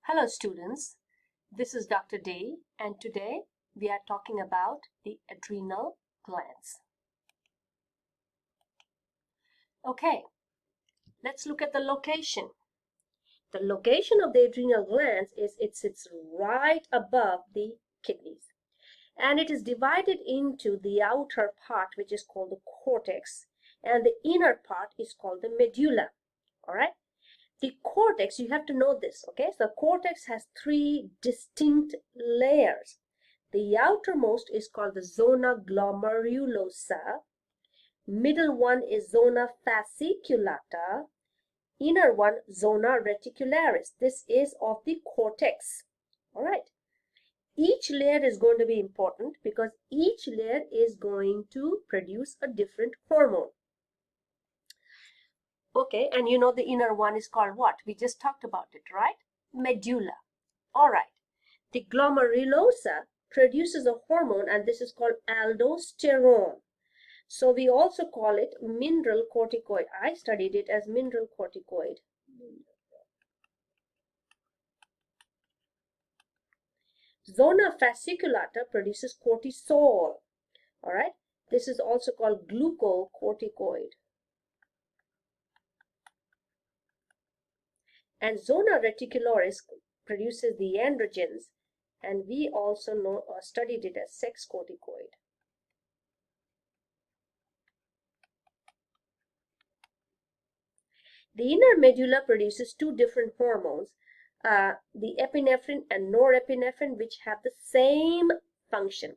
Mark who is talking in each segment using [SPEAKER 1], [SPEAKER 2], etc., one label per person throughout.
[SPEAKER 1] Hello students, this is Dr. Day and today we are talking about the adrenal glands. Okay, let's look at the location. The location of the adrenal glands is it sits right above the kidneys and it is divided into the outer part which is called the cortex and the inner part is called the medulla. Alright. The cortex, you have to know this, okay? So the cortex has three distinct layers. The outermost is called the zona glomerulosa. Middle one is zona fasciculata. Inner one, zona reticularis. This is of the cortex. All right. Each layer is going to be important because each layer is going to produce a different hormone. Okay, and you know the inner one is called what? We just talked about it, right? Medulla. All right. The glomerulosa produces a hormone and this is called aldosterone. So we also call it mineral corticoid. I studied it as mineral corticoid. Zona fasciculata produces cortisol. All right. This is also called glucocorticoid. And zona reticularis produces the androgens, and we also know or studied it as sex corticoid. The inner medulla produces two different hormones, the epinephrine and norepinephrine, which have the same function.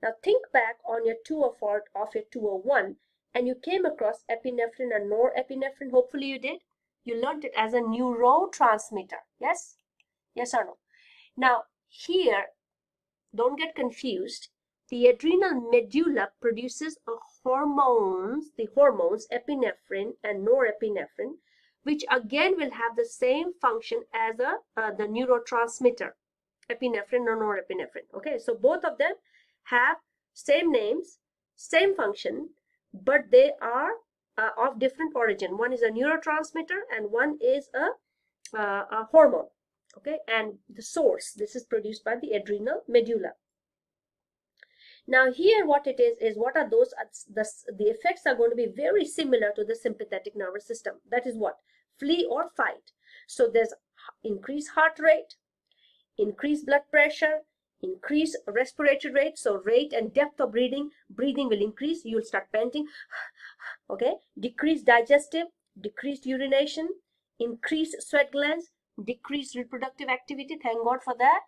[SPEAKER 1] Now think back on your tour of your 201 and you came across epinephrine and norepinephrine. Hopefully you did. You learned it as a neurotransmitter. Yes? Yes or no? Now here, don't get confused. The adrenal medulla produces the hormones epinephrine and norepinephrine, which again will have the same function as the neurotransmitter, epinephrine or norepinephrine. Okay, so both of them have same names, same function, but they are of different origin. One is a neurotransmitter and one is a hormone. Okay, and the source, this is produced by the adrenal medulla. Now here what it is what are those, the effects are going to be very similar to the sympathetic nervous system. That is what? Flee or fight. So there's increased heart rate, increased blood pressure, increased respiratory rate. So rate and depth of breathing will increase. You'll start panting. Okay. Decreased digestive, decreased urination, increased sweat glands, decreased reproductive activity. Thank God for that.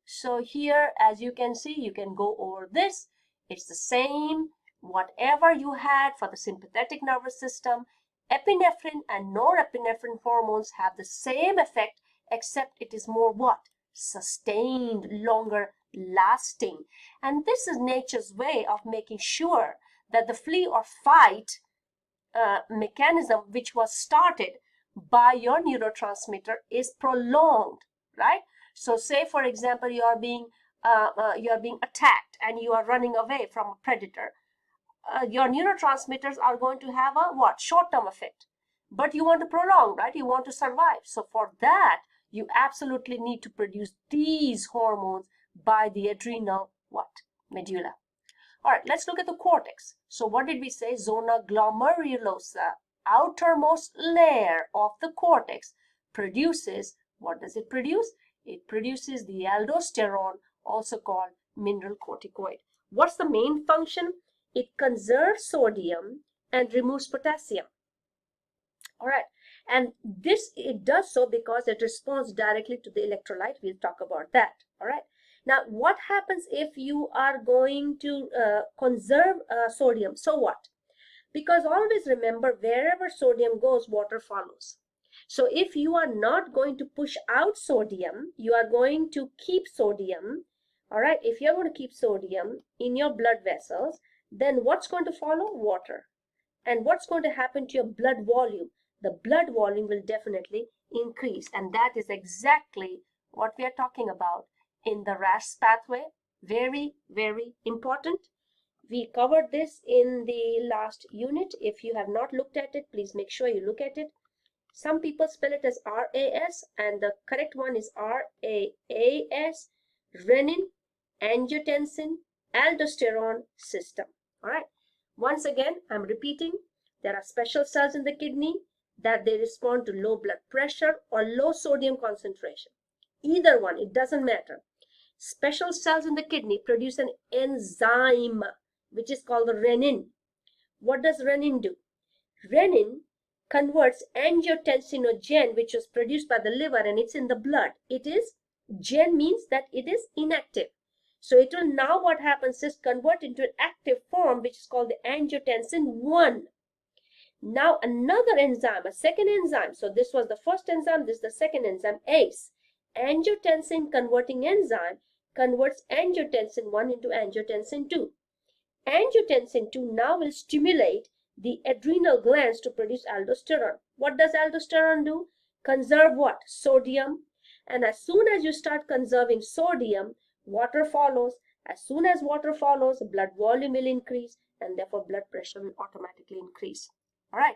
[SPEAKER 1] So here, as you can see, you can go over this. It's the same, whatever you had for the sympathetic nervous system. Epinephrine and norepinephrine hormones have the same effect, except it is more what? Sustained, longer lasting. And this is nature's way of making sure that the flee or fight mechanism, which was started by your neurotransmitter, is prolonged, right? So say for example you are being attacked and you are running away from a predator. Your neurotransmitters are going to have a what? Short-term effect. But you want to prolong, right? You want to survive. So for that, you absolutely need to produce these hormones by the adrenal what? Medulla. All right, let's look at the cortex. So what did we say? Zona glomerulosa, outermost layer of the cortex, produces, what does it produce? It produces the aldosterone, also called mineral corticoid. What's the main function? It conserves sodium and removes potassium. All right, and this it does so because it responds directly to the electrolyte. We'll talk about that. All right. Now, what happens if you are going to conserve sodium? So what? Because always remember, wherever sodium goes, water follows. So if you are not going to push out sodium, you are going to keep sodium. All right. If you're going to keep sodium in your blood vessels, then what's going to follow? Water. And what's going to happen to your blood volume? The blood volume will definitely increase. And that is exactly what we are talking about in the RAS pathway. Very, very important. We covered this in the last unit. If you have not looked at it, please make sure you look at it. Some people spell it as RAS, and the correct one is RAAS, renin, angiotensin, aldosterone system. All right. Once again, I'm repeating, there are special cells in the kidney that they respond to low blood pressure or low sodium concentration. Either one, it doesn't matter. Special cells in the kidney produce an enzyme which is called the renin. What does renin do? Renin converts angiotensinogen, which was produced by the liver and it's in the blood. It is, gen means that it is inactive. So it will now, what happens is, convert into an active form, which is called the angiotensin 1. Now another enzyme, a second enzyme. So this was the first enzyme, this is the second enzyme, ACE. Angiotensin converting enzyme converts angiotensin 1 into angiotensin 2. Angiotensin 2 now will stimulate the adrenal glands to produce aldosterone. What does aldosterone do? Conserve what? Sodium. And as soon as you start conserving sodium, water follows. As soon as water follows, blood volume will increase, and therefore blood pressure will automatically increase. All right.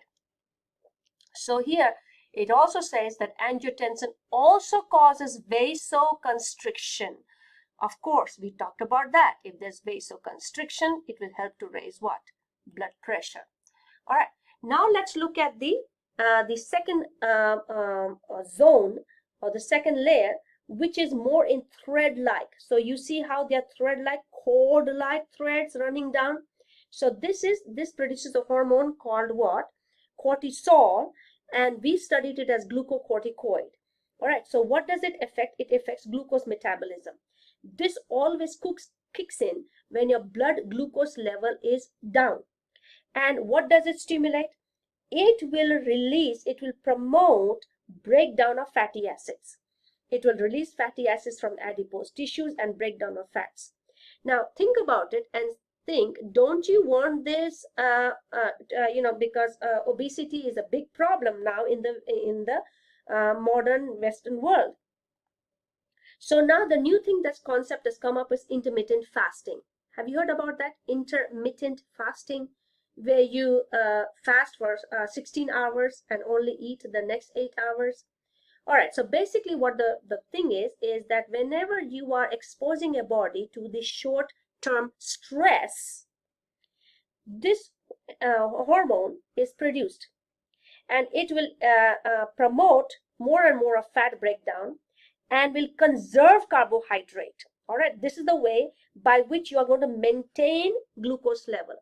[SPEAKER 1] So here it also says that angiotensin also causes vasoconstriction. Of course, we talked about that. If there's vasoconstriction, it will help to raise what? Blood pressure. All right. Now let's look at the second zone, or the second layer, which is more in thread-like. So you see how they are thread-like, cord-like threads running down. So this produces a hormone called what? Cortisol, and we studied it as glucocorticoid. All right. So what does it affect? It affects glucose metabolism. This always kicks in when your blood glucose level is down. And what does it stimulate? It will promote breakdown of fatty acids. It will release fatty acids from adipose tissues and breakdown of fats. Now think about it and think, don't you want this? Because obesity is a big problem now in the modern Western world. So now the new thing, this concept has come up, is intermittent fasting. Have you heard about that? Intermittent fasting, where you fast for 16 hours and only eat the next 8 hours. All right, so basically what the thing is that whenever you are exposing a body to the short-term stress, this hormone is produced, and it will promote more and more of fat breakdown and will conserve carbohydrate. All right, this is the way by which you are going to maintain glucose level.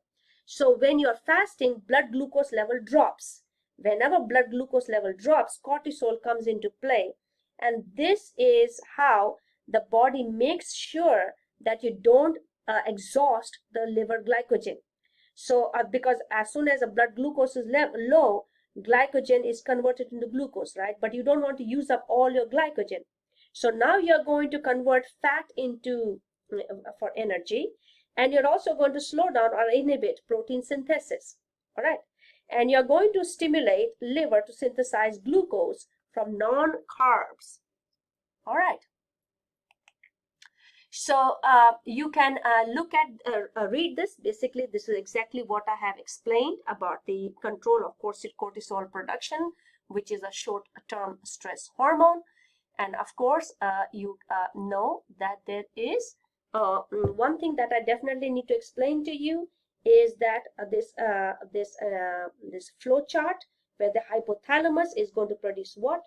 [SPEAKER 1] So when you are fasting, blood glucose level drops. Whenever blood glucose level drops, cortisol comes into play, and this is how the body makes sure that you don't exhaust the liver glycogen. So because as soon as the blood glucose is low, glycogen is converted into glucose, right? But you don't want to use up all your glycogen. So now you're going to convert fat into for energy, and you're also going to slow down or inhibit protein synthesis. All right. And you're going to stimulate liver to synthesize glucose from non-carbs. All right. So you can look at, read this. Basically, this is exactly what I have explained about the control of cortisol production, which is a short-term stress hormone. And of course, you know that there is one thing that I definitely need to explain to you is that this flow chart, where the hypothalamus is going to produce what?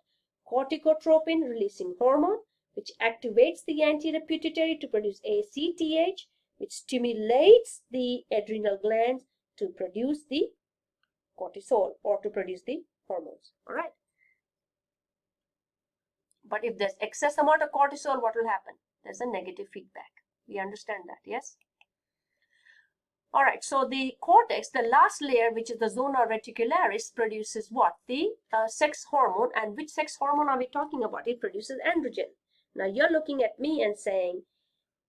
[SPEAKER 1] Corticotropin releasing hormone, which activates the anti-pituitary to produce ACTH, which stimulates the adrenal glands to produce the cortisol or to produce the hormones. All right. But if there's excess amount of cortisol, what will happen? There's a negative feedback. We understand that, yes? All right, so the cortex, the last layer, which is the zona reticularis, produces what? The sex hormone. And which sex hormone are we talking about? It produces androgen. Now you're looking at me and saying,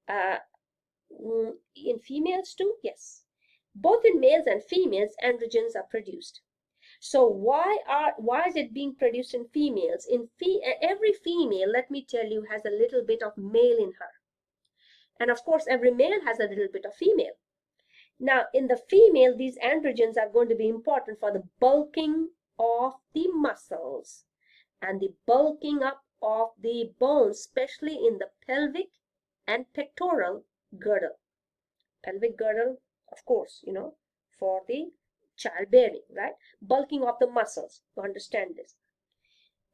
[SPEAKER 1] in females too? Yes. Both in males and females, androgens are produced. So why is it being produced in females? Every female, let me tell you, has a little bit of male in her. And of course, every male has a little bit of female. Now, in the female, these androgens are going to be important for the bulking of the muscles and the bulking up of the bones, especially in the pelvic and pectoral girdle. Pelvic girdle, of course, for the childbearing, right? Bulking of the muscles, to understand this.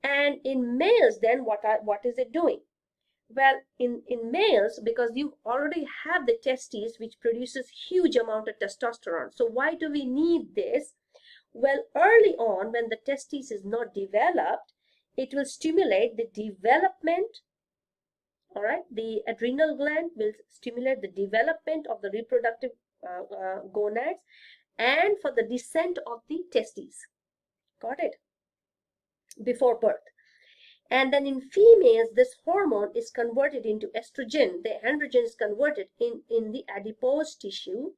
[SPEAKER 1] And in males, then what is it doing? Well, in males, because you already have the testes, which produces huge amount of testosterone. So why do we need this? Well, early on, when the testes is not developed, it will stimulate the development. All right, the adrenal gland will stimulate the development of the reproductive gonads and for the descent of the testes. Got it? Before birth. And then in females, this hormone is converted into estrogen. The androgen is converted in the adipose tissue,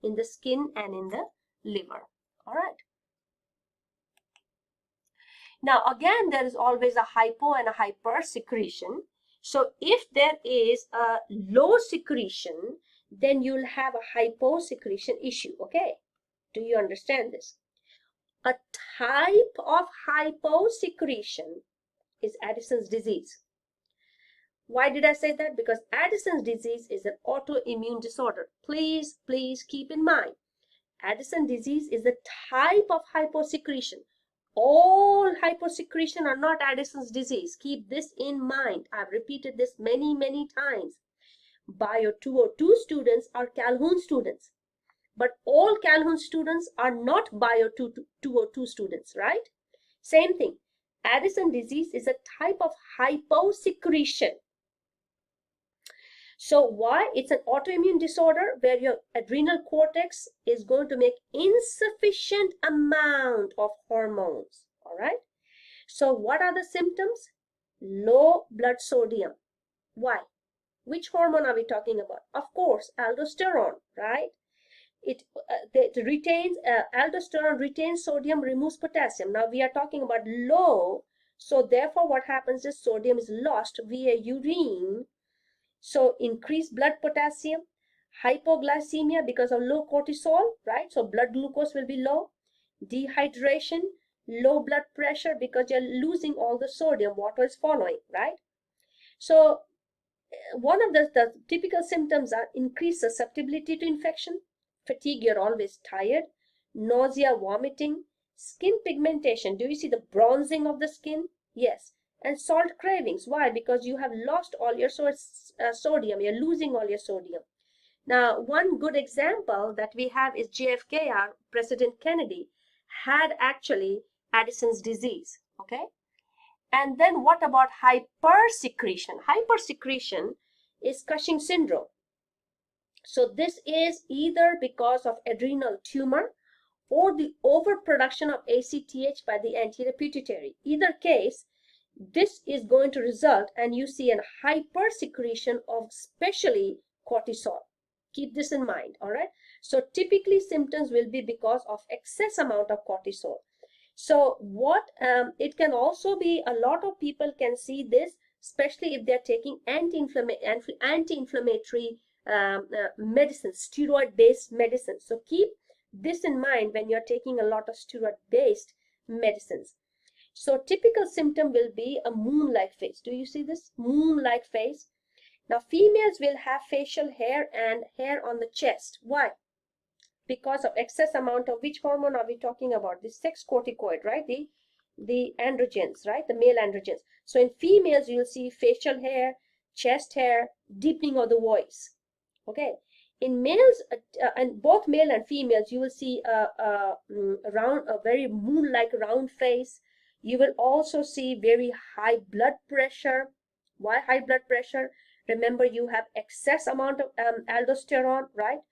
[SPEAKER 1] in the skin and in the liver. All right. Now, again, there is always a hypo and a hyper secretion. So if there is a low secretion, then you'll have a hyposecretion issue. Okay. Do you understand this? A type of hyposecretion is Addison's disease. Why did I say that? Because Addison's disease is an autoimmune disorder. Please keep in mind, Addison disease is a type of hyposecretion. All hyposecretion are not Addison's disease. Keep this in mind. I've repeated this many times. Bio 202 students are Calhoun students. But all Calhoun students are not Bio 202 students, right? Same thing. Addison disease is a type of hyposecretion. So why? It's an autoimmune disorder where your adrenal cortex is going to make insufficient amount of hormones. All right. So what are the symptoms? Low blood sodium. Why? Which hormone are we talking about? Of course, aldosterone, right? It retains aldosterone retains sodium, removes potassium. Now we are talking about low. So therefore, what happens is sodium is lost via urine. So increased blood potassium, hypoglycemia because of low cortisol, right? So blood glucose will be low. Dehydration, low blood pressure because you're losing all the sodium. Water is following, right? So one of the typical symptoms are increased susceptibility to infection, fatigue, you're always tired, nausea, vomiting, skin pigmentation. Do you see the bronzing of the skin? Yes. And salt cravings. Why? Because you have lost all your sodium. You're losing all your sodium. Now, one good example that we have is JFK, our President Kennedy, had actually Addison's disease. Okay. And then what about hypersecretion? Hypersecretion is Cushing syndrome. So this is either because of adrenal tumor or the overproduction of ACTH by the anterior pituitary. Either case, this is going to result and you see a hypersecretion of especially cortisol. Keep this in mind, all right? So typically symptoms will be because of excess amount of cortisol. So what it can also be, a lot of people can see this, especially if they're taking anti-inflammatory medicines, steroid-based medicines. So keep this in mind when you're taking a lot of steroid-based medicines. So typical symptom will be a moon-like face. Do you see this? Moon-like face. Now females will have facial hair and hair on the chest. Why? Because of excess amount of which hormone are we talking about? The sex corticoid, right? The androgens, right? The male androgens. So in females, you'll see facial hair, chest hair, deepening of the voice. Okay. In males, and both male and females, you will see a very moon-like round face. You will also see very high blood pressure. Why high blood pressure? Remember, you have excess amount of aldosterone, right?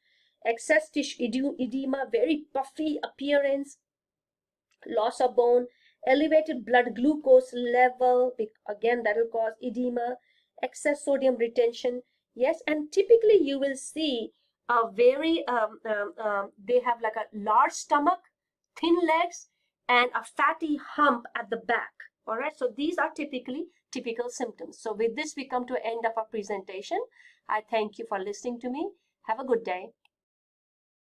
[SPEAKER 1] Excess tissue edema, very puffy appearance, loss of bone, elevated blood glucose level, again that will cause edema, excess sodium retention. Yes, and typically you will see a very they have like a large stomach, thin legs, and a fatty hump at the back. All right, so these are typical symptoms. So with this we come to an end of our presentation. I thank you for listening to me. Have a good day.